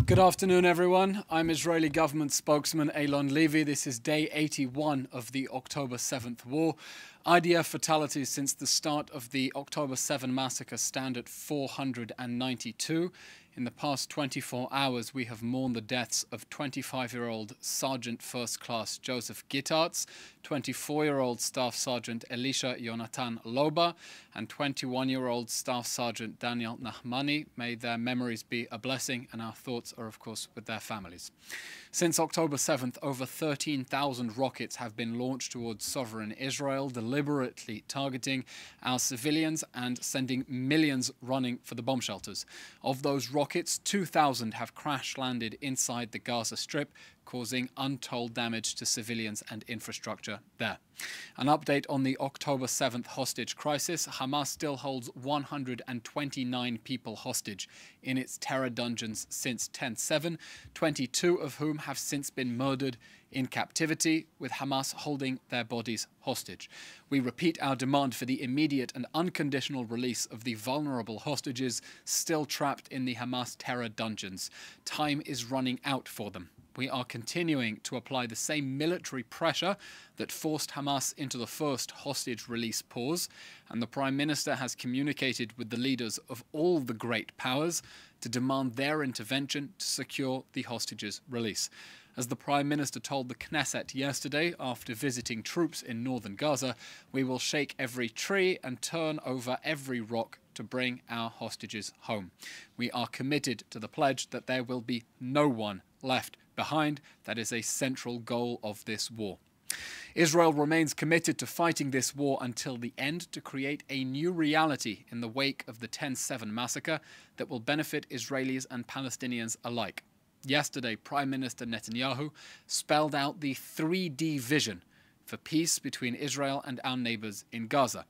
Good afternoon, everyone. I'm Israeli government spokesman Eylon Levy. This is day 81 of the October 7th war. IDF fatalities since the start of the October 7 massacre stand at 492. In the past 24 hours, we have mourned the deaths of 25-year-old Sergeant First Class Joseph Gittarz, 24-year-old Staff Sergeant Elisha Yonatan Loba, and 21-year-old Staff Sergeant Daniel Nahmani. May their memories be a blessing, and our thoughts are, of course, with their families. Since October 7th, over 13,000 rockets have been launched towards sovereign Israel, deliberately targeting our civilians and sending millions running for the bomb shelters. Of those rockets, 2,000 have crash-landed inside the Gaza Strip, causing untold damage to civilians and infrastructure there. An update on the October 7th hostage crisis. Hamas still holds 129 people hostage in its terror dungeons since 10/7, 22 of whom have since been murdered in captivity, with Hamas holding their bodies hostage. We repeat our demand for the immediate and unconditional release of the vulnerable hostages still trapped in the Hamas terror dungeons. Time is running out for them. We are continuing to apply the same military pressure that forced Hamas into the first hostage release pause, and the Prime Minister has communicated with the leaders of all the great powers to demand their intervention to secure the hostages' release. As the Prime Minister told the Knesset yesterday after visiting troops in northern Gaza, we will shake every tree and turn over every rock to bring our hostages home. We are committed to the pledge that there will be no one left behind. That is a central goal of this war. Israel remains committed to fighting this war until the end to create a new reality in the wake of the 10/7 massacre that will benefit Israelis and Palestinians alike. Yesterday, Prime Minister Netanyahu spelled out the 3D vision for peace between Israel and our neighbors in Gaza: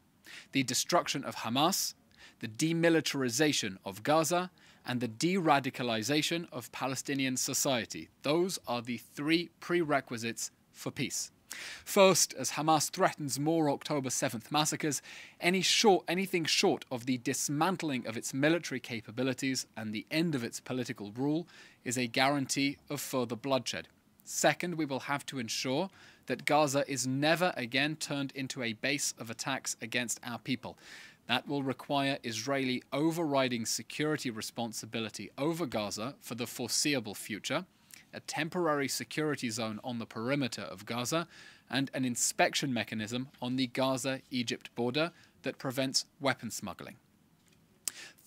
the destruction of Hamas, the demilitarization of Gaza, and the de-radicalization of Palestinian society. Those are the three prerequisites for peace. First, as Hamas threatens more October 7th massacres, anything short of the dismantling of its military capabilities and the end of its political rule is a guarantee of further bloodshed. Second, we will have to ensure that Gaza is never again turned into a base of attacks against our people. That will require Israeli overriding security responsibility over Gaza for the foreseeable future, a temporary security zone on the perimeter of Gaza, and an inspection mechanism on the Gaza-Egypt border that prevents weapon smuggling.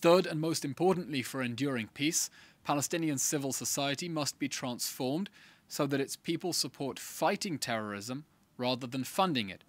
Third, and most importantly for enduring peace, Palestinian civil society must be transformed so that its people support fighting terrorism rather than funding it.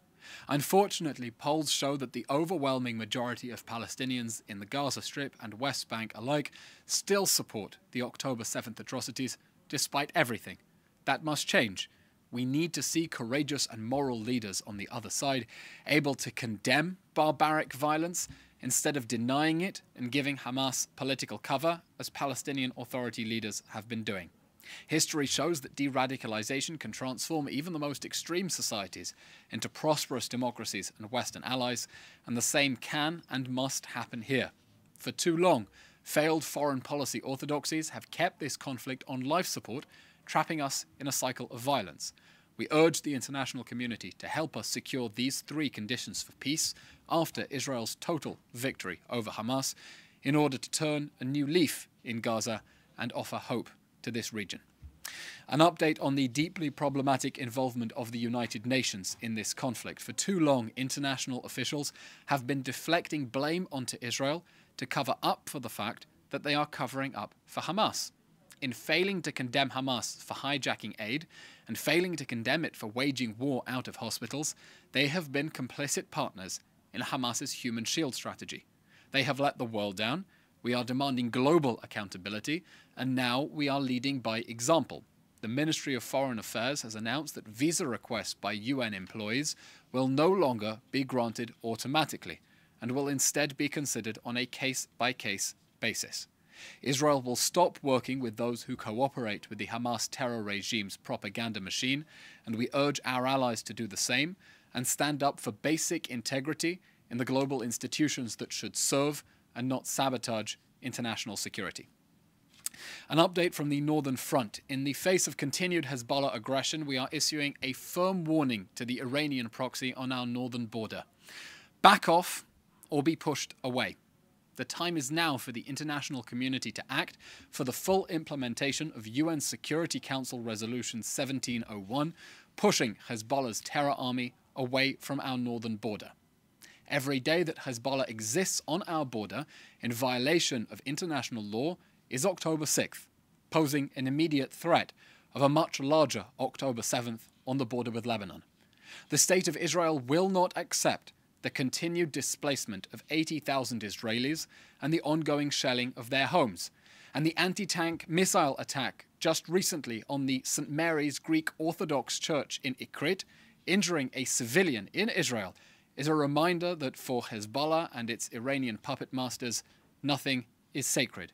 Unfortunately, polls show that the overwhelming majority of Palestinians in the Gaza Strip and West Bank alike still support the October 7th atrocities, despite everything. That must change. We need to see courageous and moral leaders on the other side, able to condemn barbaric violence instead of denying it and giving Hamas political cover, as Palestinian Authority leaders have been doing. History shows that de-radicalization can transform even the most extreme societies into prosperous democracies and Western allies, and the same can and must happen here. For too long, failed foreign policy orthodoxies have kept this conflict on life support, trapping us in a cycle of violence. We urge the international community to help us secure these three conditions for peace after Israel's total victory over Hamas, in order to turn a new leaf in Gaza and offer hope to this region. An update on the deeply problematic involvement of the United Nations in this conflict. For too long, international officials have been deflecting blame onto Israel to cover up for the fact that they are covering up for Hamas. In failing to condemn Hamas for hijacking aid and failing to condemn it for waging war out of hospitals, they have been complicit partners in Hamas's human shield strategy. They have let the world down. We are demanding global accountability, and now we are leading by example. The Ministry of Foreign Affairs has announced that visa requests by UN employees will no longer be granted automatically and will instead be considered on a case-by-case basis. Israel will stop working with those who cooperate with the Hamas terror regime's propaganda machine, and we urge our allies to do the same and stand up for basic integrity in the global institutions that should serve and not sabotage international security. An update from the Northern Front. In the face of continued Hezbollah aggression, we are issuing a firm warning to the Iranian proxy on our northern border. Back off or be pushed away. The time is now for the international community to act for the full implementation of UN Security Council Resolution 1701, pushing Hezbollah's terror army away from our northern border. Every day that Hezbollah exists on our border in violation of international law is October 6th, posing an immediate threat of a much larger October 7th on the border with Lebanon. The State of Israel will not accept the continued displacement of 80,000 Israelis and the ongoing shelling of their homes. And the anti-tank missile attack just recently on the St. Mary's Greek Orthodox Church in Ikrit, injuring a civilian in Israel, is a reminder that for Hezbollah and its Iranian puppet masters, nothing is sacred.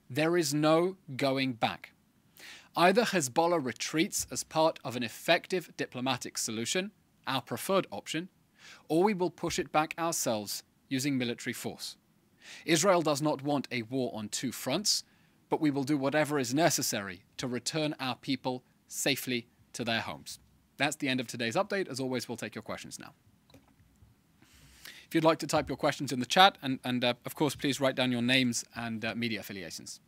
There is no going back. Either Hezbollah retreats as part of an effective diplomatic solution, our preferred option, or we will push it back ourselves using military force. Israel does not want a war on two fronts, but we will do whatever is necessary to return our people safely to their homes. That's the end of today's update. As always, we'll take your questions now. If you'd like to type your questions in the chat, and of course, please write down your names and media affiliations.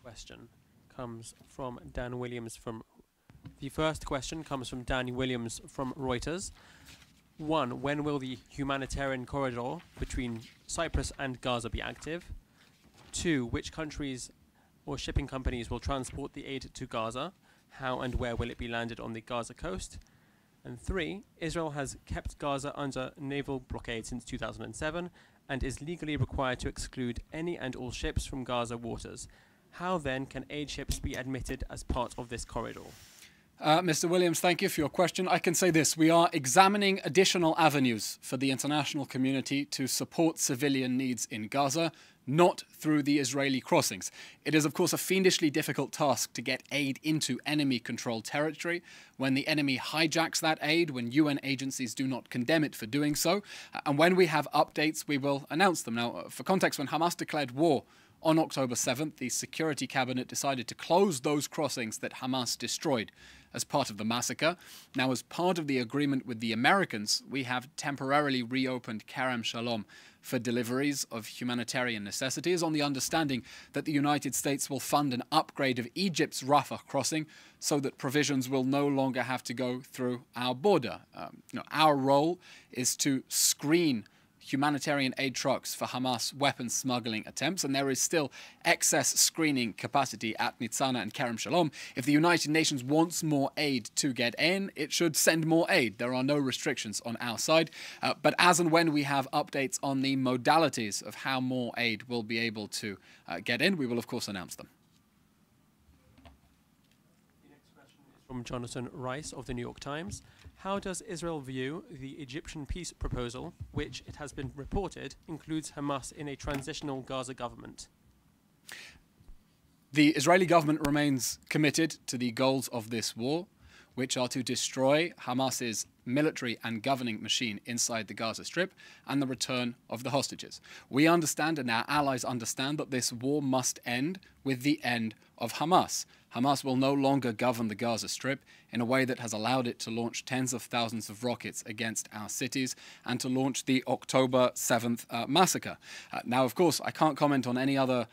Question comes from Dan Williams from... The first question comes from Dan Williams from Reuters. 1. When will the humanitarian corridor between Cyprus and Gaza be active? 2. Which countries or shipping companies will transport the aid to Gaza? How and where will it be landed on the Gaza coast? And 3. Israel has kept Gaza under naval blockade since 2007 and is legally required to exclude any and all ships from Gaza waters. How then can aid ships be admitted as part of this corridor? Mr. Williams, thank you for your question. I can say this. We are examining additional avenues for the international community to support civilian needs in Gaza, not through the Israeli crossings. It is, of course, a fiendishly difficult task to get aid into enemy-controlled territory when the enemy hijacks that aid, when UN agencies do not condemn it for doing so. And when we have updates, we will announce them. Now, for context, when Hamas declared war on October 7th, the Security Cabinet decided to close those crossings that Hamas destroyed as part of the massacre. Now, as part of the agreement with the Americans, we have temporarily reopened Kerem Shalom for deliveries of humanitarian necessities on the understanding that the United States will fund an upgrade of Egypt's Rafah crossing so that provisions will no longer have to go through our border. Our role is to screen humanitarian aid trucks for Hamas weapons smuggling attempts, and there is still excess screening capacity at Nitzana and Kerem Shalom. If the United Nations wants more aid to get in, it should send more aid. There are no restrictions on our side, but as and when we have updates on the modalities of how more aid will be able to get in, we will of course announce them. The next question is from Jonathan Rice of the New York Times. How does Israel view the Egyptian peace proposal, which, it has been reported, includes Hamas in a transitional Gaza government? The Israeli government remains committed to the goals of this war, which are to destroy Hamas's military and governing machine inside the Gaza Strip and the return of the hostages. We understand, and our allies understand, that this war must end with the end of Hamas. Hamas will no longer govern the Gaza Strip in a way that has allowed it to launch tens of thousands of rockets against our cities and to launch the October 7th massacre. Now, of course, I can't comment on any other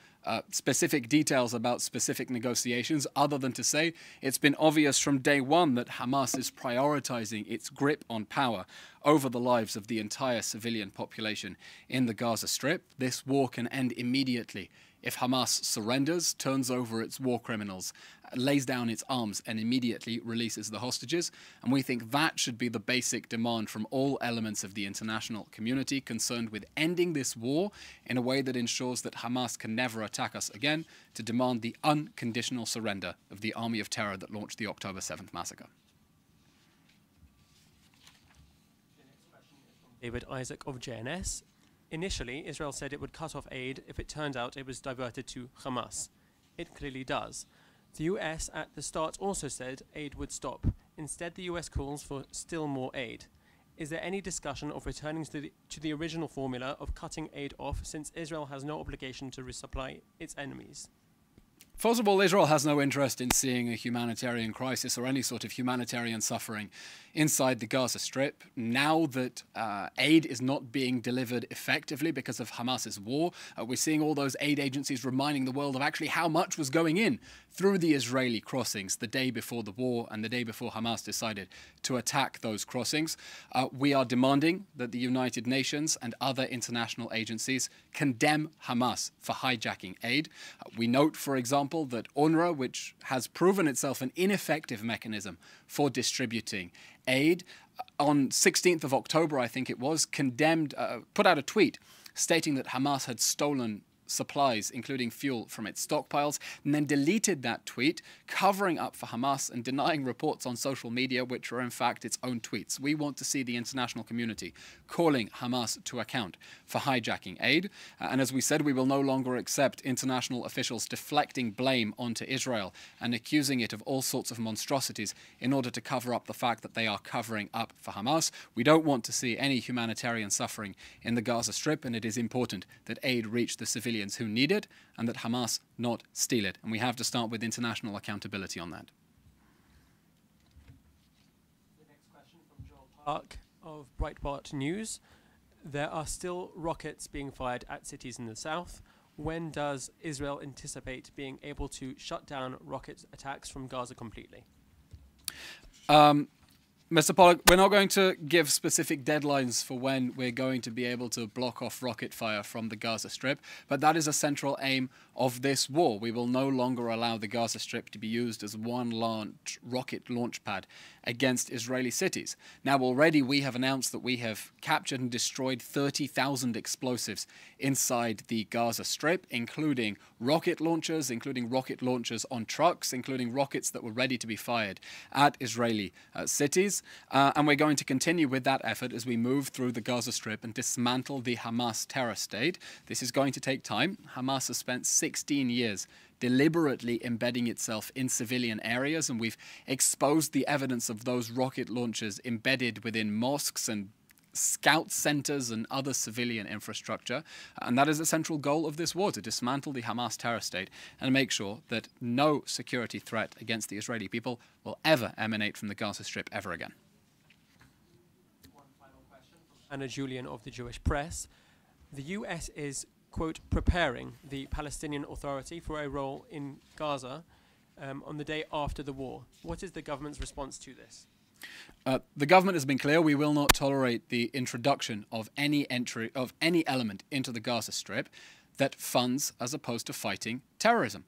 specific details about specific negotiations other than to say it's been obvious from day one that Hamas is prioritizing its grip on power over the lives of the entire civilian population in the Gaza Strip. This war can end immediately if Hamas surrenders, turns over its war criminals, lays down its arms and immediately releases the hostages. And we think that should be the basic demand from all elements of the international community concerned with ending this war in a way that ensures that Hamas can never attack us again, to demand the unconditional surrender of the army of terror that launched the October 7th massacre. The next question is from David Isaac of JNS. Initially, Israel said it would cut off aid if it turned out it was diverted to Hamas. It clearly does. The US at the start also said aid would stop. Instead, the US calls for still more aid. is there any discussion of returning to the original formula of cutting aid off, since Israel has no obligation to resupply its enemies? First of all, Israel has no interest in seeing a humanitarian crisis or any sort of humanitarian suffering inside the Gaza Strip. Now that aid is not being delivered effectively because of Hamas's war, we're seeing all those aid agencies reminding the world of actually how much was going in through the Israeli crossings the day before the war and the day before Hamas decided to attack those crossings. We are demanding that the United Nations and other international agencies condemn Hamas for hijacking aid. We note, for example, that UNRWA, which has proven itself an ineffective mechanism for distributing aid, on 16th of October, I think it was, put out a tweet stating that Hamas had stolen supplies, including fuel, from its stockpiles, and then deleted that tweet, covering up for Hamas and denying reports on social media, which were in fact its own tweets. We want to see the international community calling Hamas to account for hijacking aid. And as we said, we will no longer accept international officials deflecting blame onto Israel and accusing it of all sorts of monstrosities in order to cover up the fact that they are covering up for Hamas. We don't want to see any humanitarian suffering in the Gaza Strip, and it is important that aid reach the civilians who need it and that Hamas not steal it. And we have to start with international accountability on that. The next question from Joel Park of Breitbart News. There are still rockets being fired at cities in the south. When does Israel anticipate being able to shut down rocket attacks from Gaza completely? Mr. Pollock, we're not going to give specific deadlines for when we're going to be able to block off rocket fire from the Gaza Strip, but that is a central aim of this war. We will no longer allow the Gaza Strip to be used as one rocket launch pad against Israeli cities. Now, already we have announced that we have captured and destroyed 30,000 explosives inside the Gaza Strip, including rocket launchers on trucks, including rockets that were ready to be fired at Israeli cities. And we're going to continue with that effort as we move through the Gaza Strip and dismantle the Hamas terror state. This is going to take time. Hamas has spent 16 years deliberately embedding itself in civilian areas, and we've exposed the evidence of those rocket launchers embedded within mosques and scout centers and other civilian infrastructure. And that is a central goal of this war, to dismantle the Hamas terror state and make sure that no security threat against the Israeli people will ever emanate from the Gaza Strip ever again. One final question from Anna Julian of the Jewish Press. The US is, quote, preparing the Palestinian Authority for a role in Gaza on the day after the war. What is the government's response to this? The government has been clear. We will not tolerate the introduction of any element into the Gaza Strip that funds as opposed to fighting terrorism.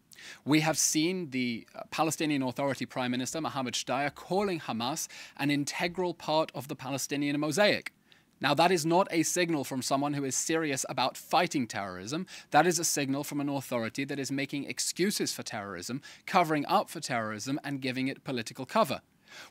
We have seen the Palestinian Authority Prime Minister Mohammed Shtayyeh calling Hamas an integral part of the Palestinian mosaic. Now, that is not a signal from someone who is serious about fighting terrorism. That is a signal from an authority that is making excuses for terrorism, covering up for terrorism, and giving it political cover.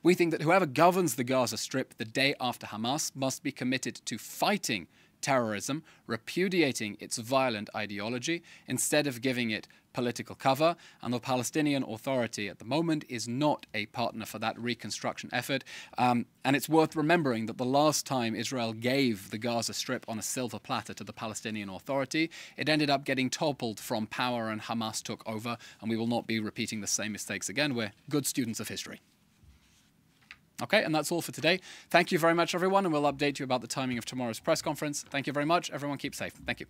We think that whoever governs the Gaza Strip the day after Hamas must be committed to fighting terrorism, repudiating its violent ideology, instead of giving it political cover. And the Palestinian Authority at the moment is not a partner for that reconstruction effort. And it's worth remembering that the last time Israel gave the Gaza Strip on a silver platter to the Palestinian Authority, it ended up getting toppled from power and Hamas took over, and we will not be repeating the same mistakes again. We're good students of history. Okay, and that's all for today. Thank you very much, everyone, and we'll update you about the timing of tomorrow's press conference. Thank you very much. Everyone keep safe. Thank you.